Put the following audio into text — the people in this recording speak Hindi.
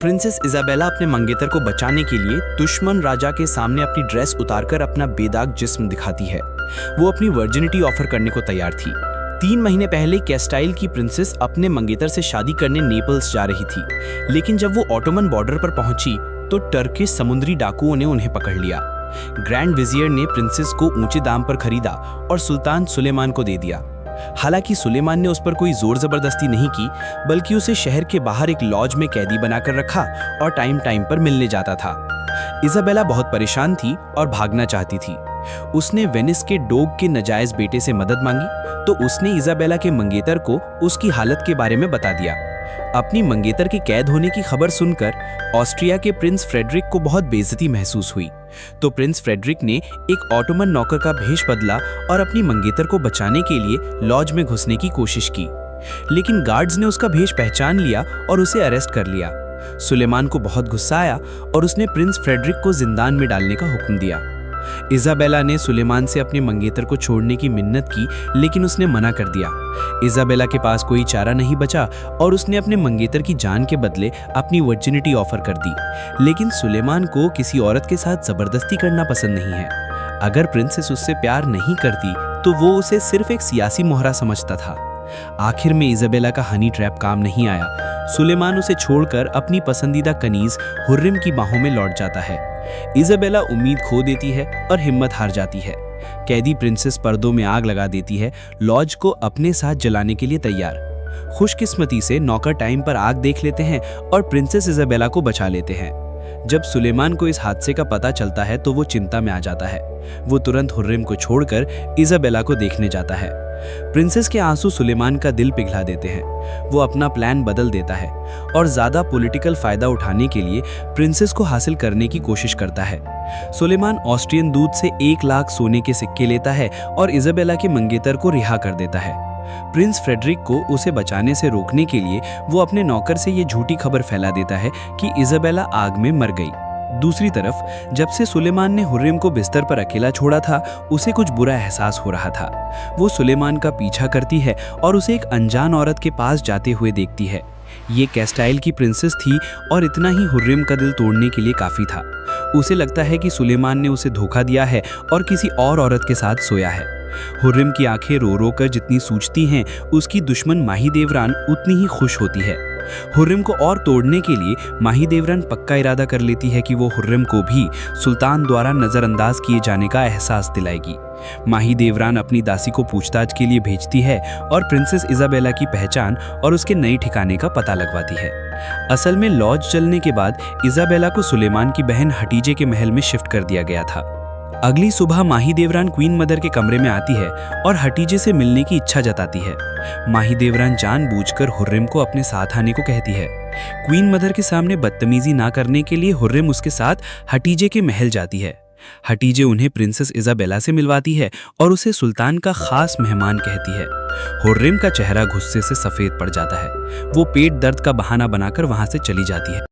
प्रिंसेस इजाबेला अपने मंगेतर को बचाने के लिए दुश्मन राजा के सामने अपनी ड्रेस उतारकर अपना बेदाग जिस्म दिखाती है। वो अपनी वर्जिनिटी ऑफर करने को तैयार थी। 3 महीने पहले कैस्टाइल की प्रिंसेस अपने मंगेतर से शादी करने नेपल्स जा रही थी, लेकिन जब वो ऑटोमन बॉर्डर पर पहुंची तो टर्किश समुद्री डाकुओं ने उन्हें पकड़ लिया। ग्रैंड विजियर ने प्रिंसेस को ऊंचे दाम पर खरीदा और सुल्तान सुलेमान को दे दिया। हालांकि सुलेमान ने उस पर कोई जोर जबरदस्ती नहीं की, बल्कि उसे शहर के बाहर एक लॉज में कैदी बनाकर रखा और टाइम टाइम पर मिलने जाता था। इजाबेला बहुत परेशान थी और भागना चाहती थी। उसने वेनिस के डोग के नाजायज बेटे से मदद मांगी तो उसने इजाबेला के मंगेतर को उसकी हालत के बारे में बता दिया। अपनी मंगेतर के कैद होने की खबर सुनकर ऑस्ट्रिया के प्रिंस फ्रेडरिक को बहुत बेइज्जती महसूस हुई, तो प्रिंस फ्रेडरिक ने एक ऑटोमन नौकर का भेष बदला और अपनी मंगेतर को बचाने के लिए लॉज में घुसने की कोशिश की। लेकिन गार्ड्स ने उसका भेष पहचान लिया और उसे अरेस्ट कर लिया। सुलेमान को बहुत गुस्सा आया और उसने प्रिंस फ्रेडरिक को जिंदान में डालने का हुक्म दिया। इजाबेला ने सुलेमान से अपने मंगेतर को छोड़ने की मिन्नत की, लेकिन उसने मना कर दिया। इजाबेला के पास कोई चारा नहीं बचा और उसने अपने मंगेतर की जान के बदले अपनी वर्जिनिटी ऑफर कर दी। लेकिन सुलेमान को किसी औरत के साथ जबरदस्ती करना पसंद नहीं है। अगर प्रिंसेस उससे प्यार नहीं करती तो वो उसे सिर्फ एक सियासी मोहरा समझता था। आखिर में इजाबेला का हनी ट्रैप काम नहीं आया। सुलेमान उसे छोड़कर अपनी पसंदीदा कनीज हुर्रिम की बाहों में लौट जाता है। इजाबेला उम्मीद खो देती है और हिम्मत हार जाती है। कैदी प्रिंसेस पर्दों में आग लगा देती है, लॉज को अपने साथ जलाने के लिए तैयार। खुशकिस्मती से नौकर टाइम पर आग देख लेते हैं और प्रिंसेस इजाबेला को बचा लेते हैं। जब सुलेमान को इस हादसे का पता चलता है तो वो चिंता में आ जाता है। वो तुरंत हुर्रिम को छोड़कर इजाबेला को देखने जाता है। प्रिंसेस के आंसू सुलेमान का दिल पिघला देते हैं। वो अपना प्लान बदल देता है और ज्यादा पॉलिटिकल फायदा उठाने के लिए प्रिंसेस को हासिल करने की कोशिश करता है। सुलेमान ऑस्ट्रियन दूत से 1 लाख सोने के सिक्के लेता है और इजाबेला के मंगेतर को रिहा कर देता है। प्रिंस फ्रेडरिक को उसे बचाने से रोकने के लिए वो अपने नौकर से ये झूठी खबर फैला देता है कि इजाबेला आग में मर गई। दूसरी तरफ जब से सुलेमान ने हुर्रिम को बिस्तर पर अकेला छोड़ा था, उसे कुछ बुरा एहसास हो रहा था। वो सुलेमान का पीछा करती है और उसे एक अनजान औरत के पास जाते हुए देखती है। ये कैस्टाइल की प्रिंसेस थी और इतना ही हुर्रिम का दिल तोड़ने के लिए काफी था। उसे लगता है कि सुलेमान ने उसे धोखा दिया है और किसी और औरत के साथ सोया है। हुर्रिम की आंखें रो रो कर जितनी सूजती हैं, उसकी दुश्मन माहीदेवरान उतनी ही खुश होती है। हुर्रिम को और तोड़ने के लिए माहीदेवरान पक्का इरादा कर लेती है कि वो हुर्रिम को भी सुल्तान द्वारा नजरअंदाज किए जाने का एहसास दिलाएगी। माहीदेवरान अपनी दासी को पूछताछ के लिए भेजती है और प्रिंसेस इजाबेला की पहचान और उसके नए ठिकाने का पता लगवाती है। असल में लॉज जलने के बाद इजाबेला को सुलेमान की बहन हटीजे के महल में शिफ्ट कर दिया गया था। अगली सुबह माहीदेवरान क्वीन मदर के कमरे में आती है और हटीजे से मिलने की इच्छा जताती है। माहीदेवरान जानबूझकर हुर्रिम को अपने साथ आने को कहती है। क्वीन मदर के सामने बदतमीजी ना करने के लिए हुर्रिम उसके साथ हटीजे के महल जाती है। हटीजे उन्हें प्रिंसेस इजाबेला से मिलवाती है और उसे सुल्तान का खास मेहमान कहती है। हुर्रिम का चेहरा गुस्से से सफेद पड़ जाता है। वो पेट दर्द का बहाना बनाकर वहां से चली जाती है।